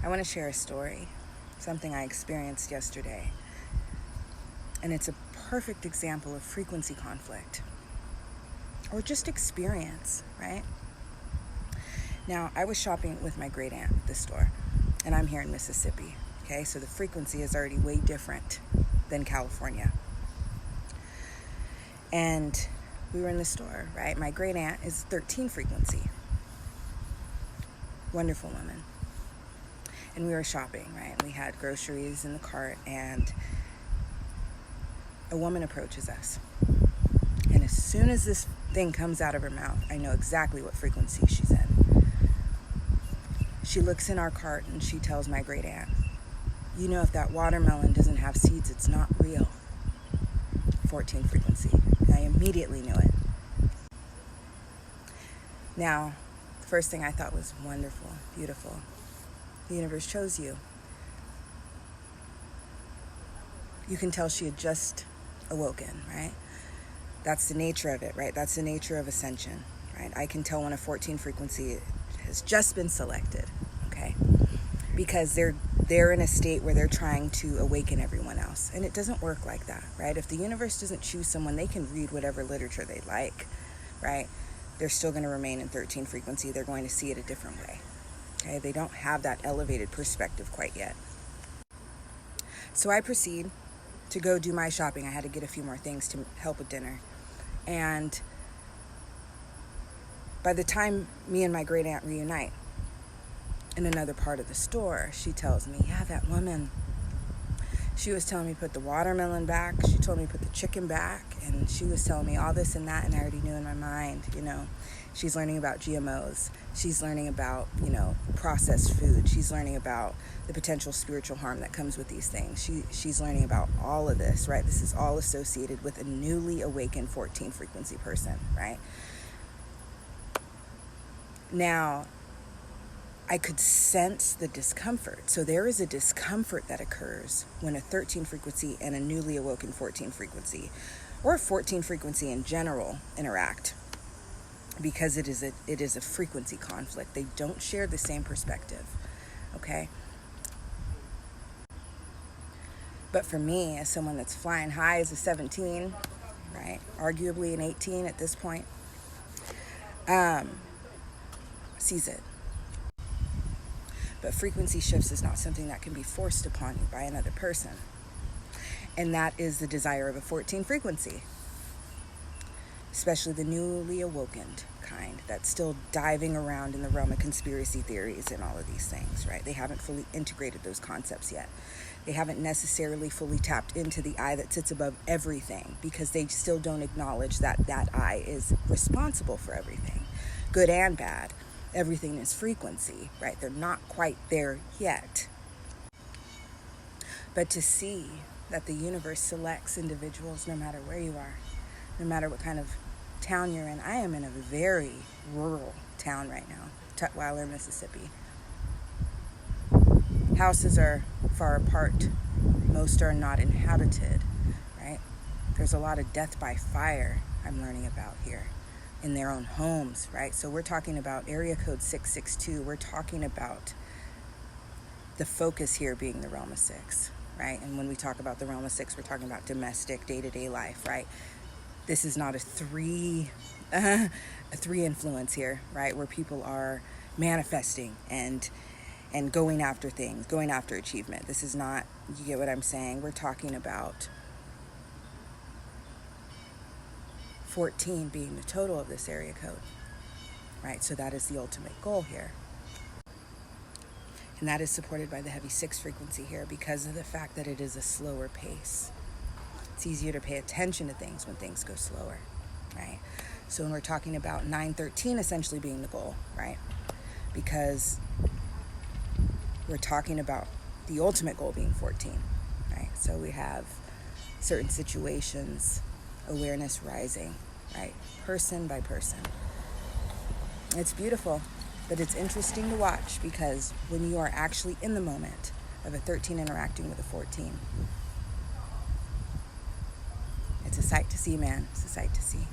I want to share a story, something I experienced yesterday. And it's a perfect example of frequency conflict, or just experience, right? Now, I was shopping with my great aunt at the store, and I'm here in Mississippi, okay? So the frequency is already way different than California. And we were in the store, right? My great aunt is 13 frequency. Wonderful woman. And we were shopping, right? We had groceries in the cart, and a woman approaches us. And as soon as this thing comes out of her mouth, I know exactly what frequency she's in. She looks in our cart and she tells my great aunt, "You know, if that watermelon doesn't have seeds, it's not real." 14 frequency. And I immediately knew it. Now, the first thing I thought was wonderful, beautiful. The universe chose you. You can tell she had just awoken, right? That's the nature of it, right? That's the nature of ascension, right? I can tell when a 14 frequency has just been selected, okay? Because they're in a state where they're trying to awaken everyone else. And it doesn't work like that, right? If the universe doesn't choose someone, they can read whatever literature they like, right? They're still going to remain in 13 frequency. They're going to see it a different way, okay? They don't have that elevated perspective quite yet. So I proceed to go do my shopping. I had to get a few more things to help with dinner. And by the time me and my great aunt reunite in another part of the store, she tells me, "Yeah, that woman, she was telling me put the watermelon back. She told me put the chicken back. And she was telling me all this and that." And I already knew in my mind, she's learning about GMOs. She's learning about, processed food. She's learning about the potential spiritual harm that comes with these things. She's learning about all of this, right? This is all associated with a newly awakened 14 frequency person, right? Now, I could sense the discomfort. So there is a discomfort that occurs when a 13 frequency and a newly awoken 14 frequency, or a 14 frequency in general, interact, because it is a frequency conflict. They don't share the same perspective, okay? But for me, as someone that's flying high as a 17, right, arguably an 18 at this point, sees it. But frequency shifts is not something that can be forced upon you by another person. And that is the desire of a 14 frequency, especially the newly awoken kind that's still diving around in the realm of conspiracy theories and all of these things, right? They haven't fully integrated those concepts yet. They haven't necessarily fully tapped into the eye that sits above everything, because they still don't acknowledge that that eye is responsible for everything, good and bad. Everything is frequency, right? They're not quite there yet. But to see that the universe selects individuals no matter where you are, no matter what kind of town you're in. I am in a very rural town right now, Tutwiler, Mississippi. Houses are far apart. Most are not inhabited, right? There's a lot of death by fire I'm learning about here in their own homes, right? So we're talking about area code 662. We're talking about the focus here being the realm of 6, right? And when we talk about the realm of 6, we're talking about domestic, day-to-day life, right? This is not a three influence here, right? Where people are manifesting and going after things, going after achievement. This is not, you get what I'm saying? We're talking about 14 being the total of this area code, right? So that is the ultimate goal here. And that is supported by the heavy 6 frequency here because of the fact that it is a slower pace. It's easier to pay attention to things when things go slower, right? So when we're talking about 913 essentially being the goal, right? Because we're talking about the ultimate goal being 14, right? So we have certain situations, awareness rising, right? Person by person. It's beautiful, but it's interesting to watch because when you are actually in the moment of a 13 interacting with a 14, it's a sight to see, man. It's a sight to see.